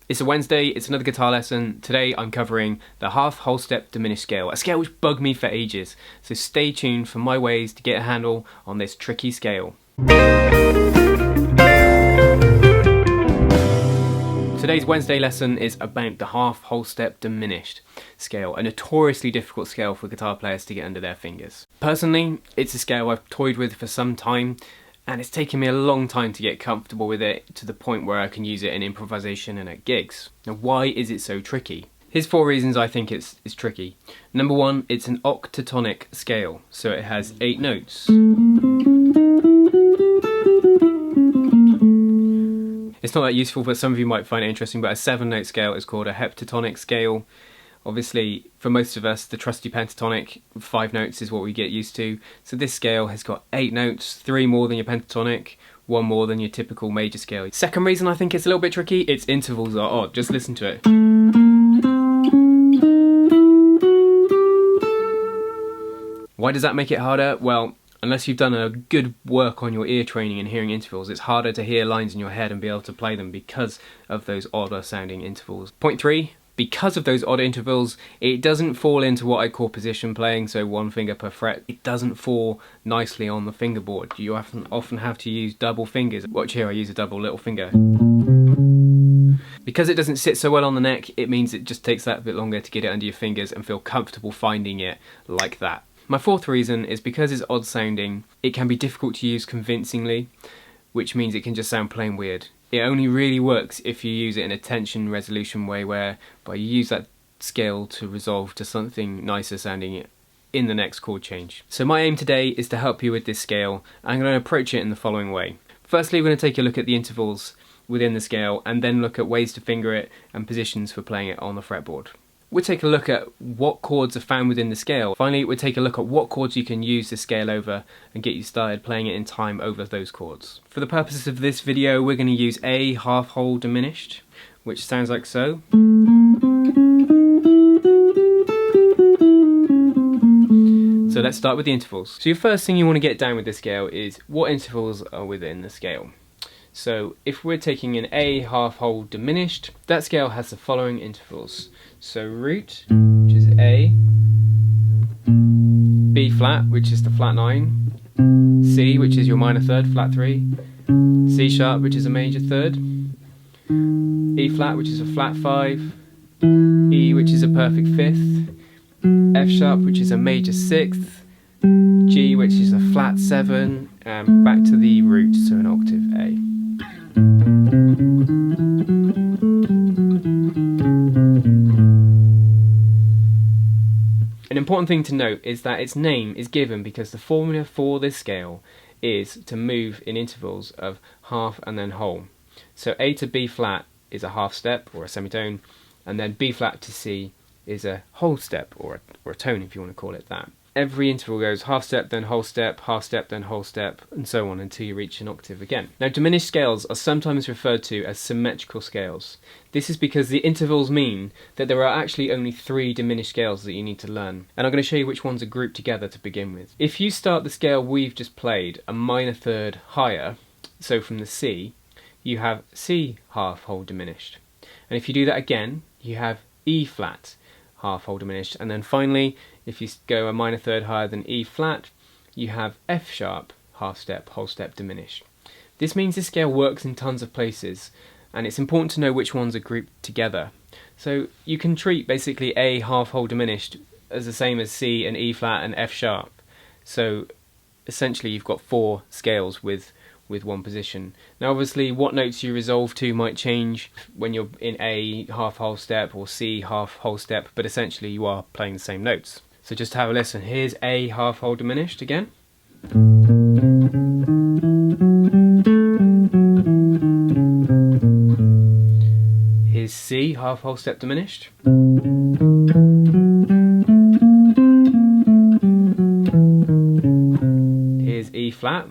It's a Wednesday, it's another guitar lesson. Today I'm covering the half whole step diminished scale, a scale which bugged me for ages. So stay tuned for my ways to get a handle on this tricky scale. Today's Wednesday lesson is about the half whole step diminished scale, a notoriously difficult scale for guitar players to get under their fingers. Personally, it's a scale I've toyed with for some time, and it's taken me a long time to get comfortable with it to the point where I can use it in improvisation and at gigs. Now, why is it so tricky? Here's 4 reasons I think it's tricky. Number 1, it's an octatonic scale, so it has 8 notes. It's not that useful, but some of you might find it interesting, but a 7-note scale is called a heptatonic scale. Obviously, for most of us, the trusty pentatonic, 5 notes is what we get used to. So this scale has got 8 notes, 3 more than your pentatonic, 1 more than your typical major scale. Second reason I think it's a little bit tricky, its intervals are odd. Just listen to it. Why does that make it harder? Well, unless you've done a good work on your ear training and hearing intervals, it's harder to hear lines in your head and be able to play them because of those odder sounding intervals. Point 3. Because of those odd intervals, it doesn't fall into what I call position playing, so 1 finger per fret. It doesn't fall nicely on the fingerboard. You often have to use double fingers. Watch here, I use a double little finger. Because it doesn't sit so well on the neck, it means it just takes that bit longer to get it under your fingers and feel comfortable finding it like that. My 4th reason is because it's odd sounding, it can be difficult to use convincingly, which means it can just sound plain weird. It only really works if you use it in a tension resolution way whereby you use that scale to resolve to something nicer sounding in the next chord change. So my aim today is to help you with this scale. I'm going to approach it in the following way. Firstly, we're going to take a look at the intervals within the scale and then look at ways to finger it and positions for playing it on the fretboard. We'll take a look at what chords are found within the scale. Finally, we'll take a look at what chords you can use the scale over and get you started playing it in time over those chords. For the purposes of this video, we're going to use A half whole diminished, which sounds like so. So let's start with the intervals. So your first thing you want to get down with the scale is what intervals are within the scale. So if we're taking an A half whole diminished, that scale has the following intervals. So root, which is A, B flat, which is the flat 9, C, which is your minor third, flat 3, C sharp, which is a major third, E flat, which is a flat 5, E, which is a perfect 5th, F sharp, which is a major 6th, G, which is a flat 7, and back to the root, so an octave A. An important thing to note is that its name is given because the formula for this scale is to move in intervals of half and then whole. So A to B flat is a half step or a semitone, and then B flat to C is a whole step or a tone if you want to call it that. Every interval goes half step, then whole step, half step, then whole step, and so on until you reach an octave again. Now, diminished scales are sometimes referred to as symmetrical scales. This is because the intervals mean that there are actually only 3 diminished scales that you need to learn. And I'm going to show you which ones are grouped together to begin with. If you start the scale we've just played a minor third higher, so from the C, you have C half whole diminished. And if you do that again, you have E flat half whole diminished, and then finally if you go a minor third higher than E flat, you have F sharp half step whole step diminished. This means this scale works in tons of places, and it's important to know which ones are grouped together. So you can treat basically A half whole diminished as the same as C and E flat and F sharp. So essentially you've got 4 scales with 1 position. Now obviously what notes you resolve to might change when you're in A half whole step or C half whole step, but essentially you are playing the same notes. So just have a listen. Here's A half whole diminished again. Here's C half whole step diminished. Here's E flat.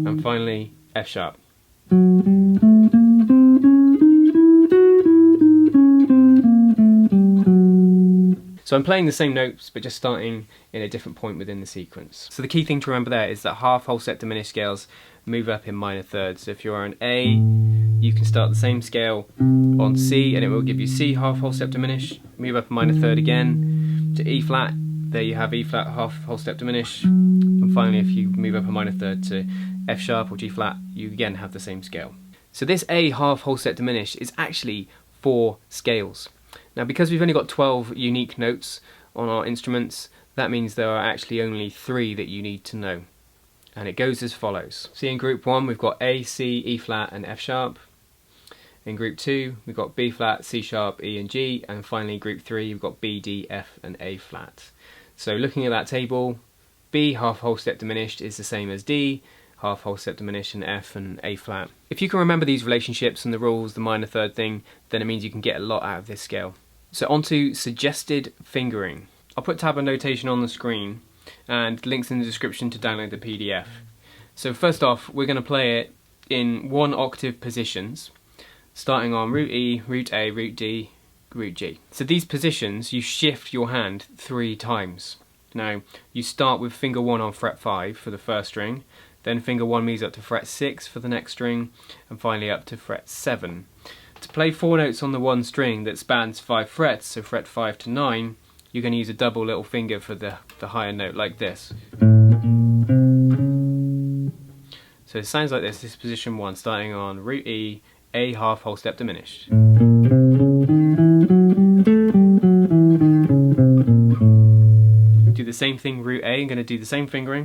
And finally F sharp. So I'm playing the same notes but just starting in a different point within the sequence. So the key thing to remember there is that half, whole step, diminished scales move up in minor thirds. So if you're on A, you can start the same scale on C and it will give you C, half, whole step, diminished, move up a minor third again to E flat, there you have E flat, half, whole step, diminished, and finally if you move up a minor third to F sharp or G flat, you again have the same scale. So this A, half, whole step, diminished is actually 4 scales. Now because we've only got 12 unique notes on our instruments, that means there are actually only 3 that you need to know. And it goes as follows. See, in group 1 we've got A, C, E flat and F sharp. In group 2 we've got B flat, C sharp, E and G, and finally group 3 we've got B, D, F and A flat. So looking at that table, B, half, whole step, diminished is the same as D, half, whole step, diminished, and F and A flat. If you can remember these relationships and the rules, the minor third thing, then it means you can get a lot out of this scale. So on to suggested fingering. I'll put tab and notation on the screen and links in the description to download the PDF. So first off, we're going to play it in 1 octave positions, starting on root E, root A, root D, root G. So these positions, you shift your hand 3 times. Now, you start with finger 1 on fret 5 for the first string, then finger 1 moves up to fret 6 for the next string, and finally up to fret 7. To play 4 notes on the one string that spans 5 frets, so fret 5 to 9, you're going to use a double little finger for the higher note, like this. So it sounds like this is position 1, starting on root E, A, half, whole step, diminished. Do the same thing, root A, I'm going to do the same fingering.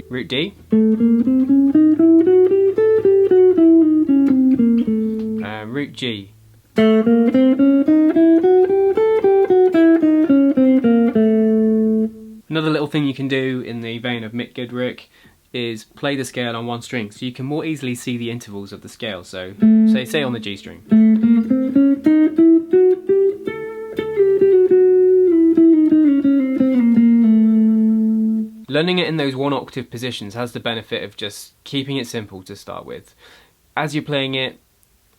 Root D. Root G. Another little thing you can do in the vein of Mick Goodrick is play the scale on one string so you can more easily see the intervals of the scale. So say on the G string. Learning it in those 1 octave positions has the benefit of just keeping it simple to start with. As you're playing it,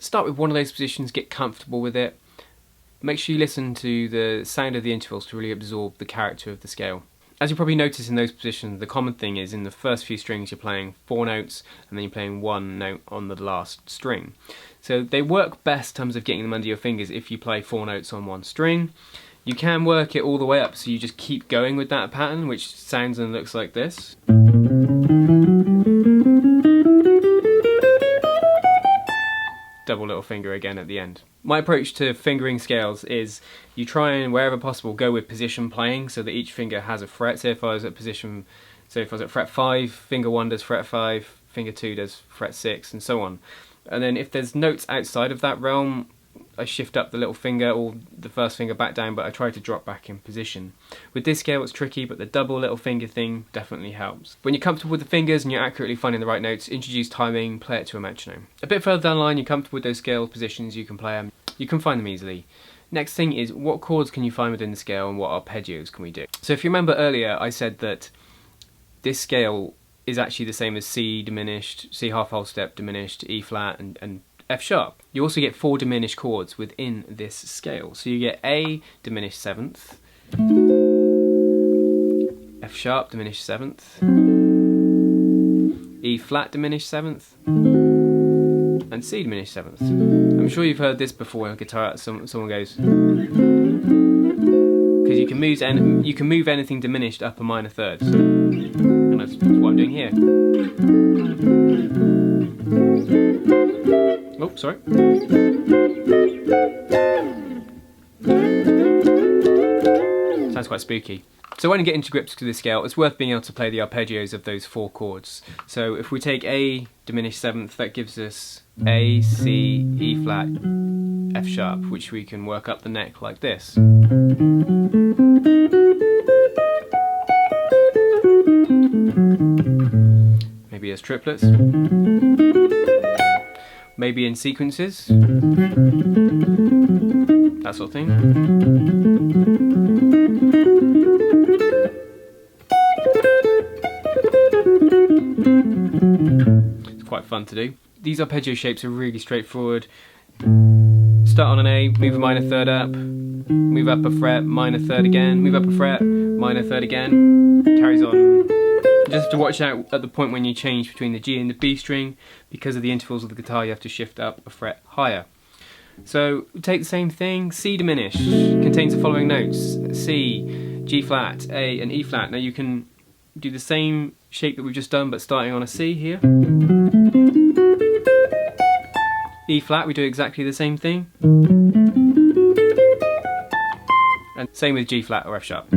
start with one of those positions, get comfortable with it. Make sure you listen to the sound of the intervals to really absorb the character of the scale. As you probably notice in those positions, the common thing is in the first few strings you're playing 4 notes and then you're playing 1 note on the last string. So they work best in terms of getting them under your fingers if you play 4 notes on one string. You can work it all the way up, so you just keep going with that pattern, which sounds and looks like this. Double little finger again at the end. My approach to fingering scales is you try and, wherever possible, go with position playing so that each finger has a fret. So if I was at fret 5, finger 1 does fret 5, finger 2 does fret 6, and so on. And then if there's notes outside of that realm, I shift up the little finger or the first finger back down, but I try to drop back in position. With this scale it's tricky, but the double little finger thing definitely helps. When you're comfortable with the fingers and you're accurately finding the right notes, introduce timing, play it to a metronome. A bit further down the line, you're comfortable with those scale positions, you can play them, you can find them easily. Next thing is, what chords can you find within the scale and what arpeggios can we do? So if you remember earlier, I said that this scale is actually the same as C diminished, C half, whole step, diminished, E flat and F sharp. You also get 4 diminished chords within this scale. So you get A diminished 7th, F sharp diminished 7th, E flat diminished 7th, and C diminished 7th. I'm sure you've heard this before on guitar. Someone goes, because you can move anything diminished up a minor third. And that's what I'm doing here. Oh, sorry. Sounds quite spooky. So when you get into grips to this scale, it's worth being able to play the arpeggios of those 4 chords. So if we take A diminished 7th, that gives us A, C, E flat, F sharp, which we can work up the neck like this. Maybe as triplets. Maybe in sequences. That sort of thing. It's quite fun to do. These arpeggio shapes are really straightforward. Start on an A, move a minor third up, move up a fret, minor third again, move up a fret, minor third again, carries on. You just have to watch out at the point when you change between the G and the B string. Because of the intervals of the guitar, you have to shift up a fret higher. So take the same thing, C diminished, contains the following notes: C, G flat, A and E flat. Now you can do the same shape that we've just done but starting on a C here. E flat, we do exactly the same thing. And same with G flat or F sharp.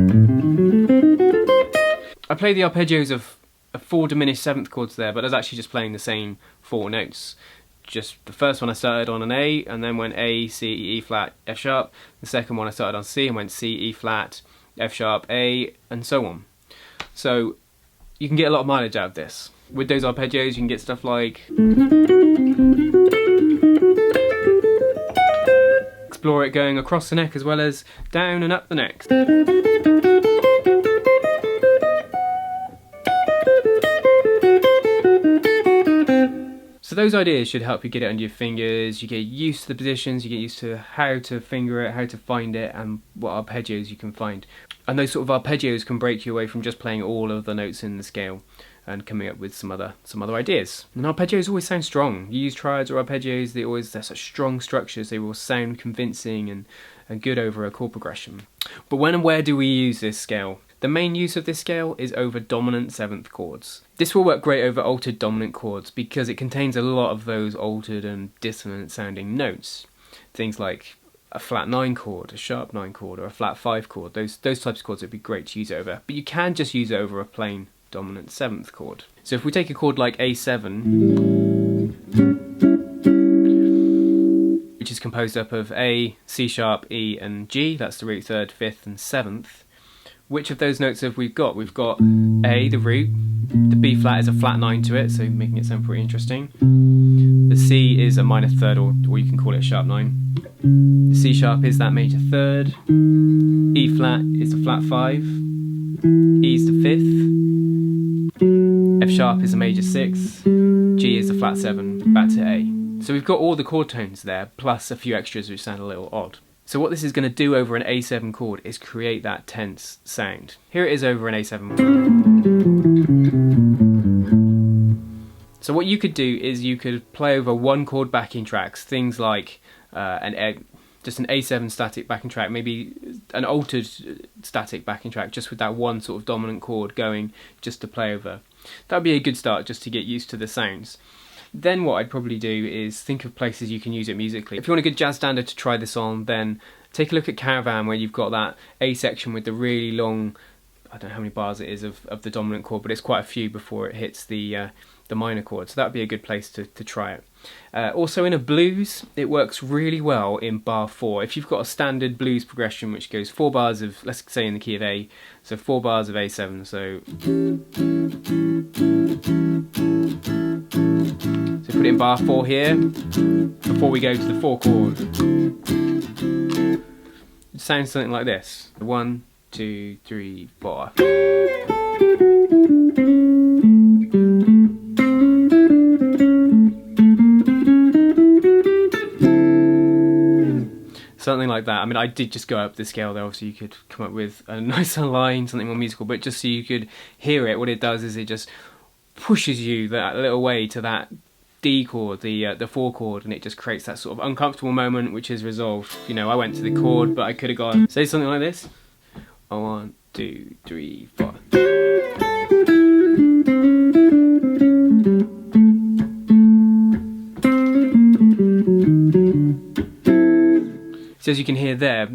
I play the arpeggios of 4 diminished 7th chords there, but I was actually just playing the same 4 notes. Just the first one I started on an A and then went A, C, E flat, F sharp. The second one I started on C and went C, E flat, F sharp, A, and so on. So you can get a lot of mileage out of this. With those arpeggios you can get stuff like explore it going across the neck as well as down and up the neck. So those ideas should help you get it under your fingers, you get used to the positions, you get used to how to finger it, how to find it, and what arpeggios you can find. And those sort of arpeggios can break you away from just playing all of the notes in the scale and coming up with some other ideas. And arpeggios always sound strong. You use triads or arpeggios, they're such strong structures, they will sound convincing and good over a chord progression. But when and where do we use this scale? The main use of this scale is over dominant 7th chords. This will work great over altered dominant chords because it contains a lot of those altered and dissonant sounding notes. Things like a flat 9 chord, a sharp 9 chord, or a flat 5 chord. Those types of chords would be great to use over. But you can just use it over a plain dominant 7th chord. So if we take a chord like A7, which is composed up of A, C sharp, E and G, that's the root 3rd, 5th and 7th. Which of those notes have we got? We've got A, the root, the B flat is a flat 9 to it, so making it sound pretty interesting. The C is a minor third, or you can call it a sharp 9. The C sharp is that major third. E flat is the flat 5. E is the 5th. F sharp is a major 6. G is the flat 7, back to A. So we've got all the chord tones there, plus a few extras which sound a little odd. So what this is going to do over an A7 chord is create that tense sound. Here it is over an A7. So what you could do is you could play over one chord backing tracks, things like just an A7 static backing track, maybe an altered static backing track just with that one sort of dominant chord going just to play over. That would be a good start just to get used to the sounds. Then what I'd probably do is think of places you can use it musically. If you want a good jazz standard to try this on, then take a look at Caravan, where you've got that A section with the really long, I don't know how many bars it is of the dominant chord, but it's quite a few before it hits the minor chord, so that would be a good place to try it. Also in a blues, it works really well in bar 4. If you've got a standard blues progression which goes 4 bars of, let's say in the key of A, so 4 bars of A7, so put it in bar 4 here, before we go to the 4 chord. It sounds something like this. 1, 2, 3, 4. Something like that. I mean, I did just go up the scale there, so you could come up with a nicer line, something more musical, but just so you could hear it, what it does is it just pushes you that little way to that D chord, the 4 chord, and it just creates that sort of uncomfortable moment which is resolved. You know, I went to the chord, but I could have gone, say something like this. 1, 2, 3, 4. So as you can hear there,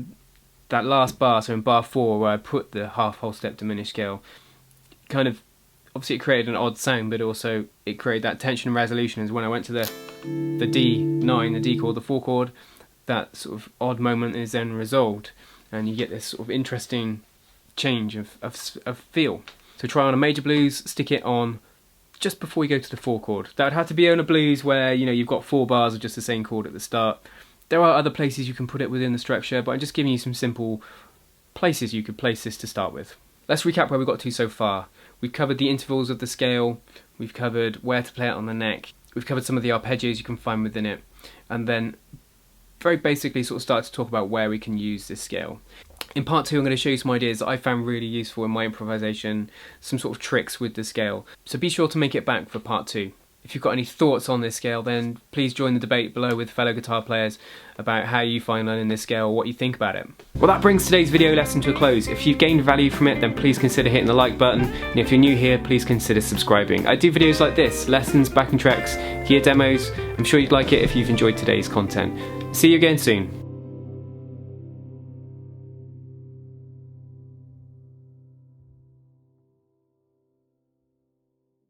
that last bar, so in bar 4 where I put the half whole step diminished scale, kind of, obviously it created an odd sound, but also it created that tension and resolution. As when I went to the D9, the D chord, the 4 chord, that sort of odd moment is then resolved, and you get this sort of interesting change of feel. So try on a major blues, stick it on just before you go to the 4 chord. That would have to be on a blues where, you know, you've got 4 bars of just the same chord at the start. There are other places you can put it within the structure, but I'm just giving you some simple places you could place this to start with. Let's recap where we got to so far. We've covered the intervals of the scale, we've covered where to play it on the neck, we've covered some of the arpeggios you can find within it, and then very basically sort of start to talk about where we can use this scale. In part 2 I'm going to show you some ideas that I found really useful in my improvisation, some sort of tricks with the scale. So be sure to make it back for part 2. If you've got any thoughts on this scale, then please join the debate below with fellow guitar players about how you find learning this scale or what you think about it. Well, that brings today's video lesson to a close. If you've gained value from it, then please consider hitting the like button, and if you're new here, please consider subscribing. I do videos like this, lessons, backing tracks, gear demos. I'm sure you'd like it if you've enjoyed today's content. See you again soon.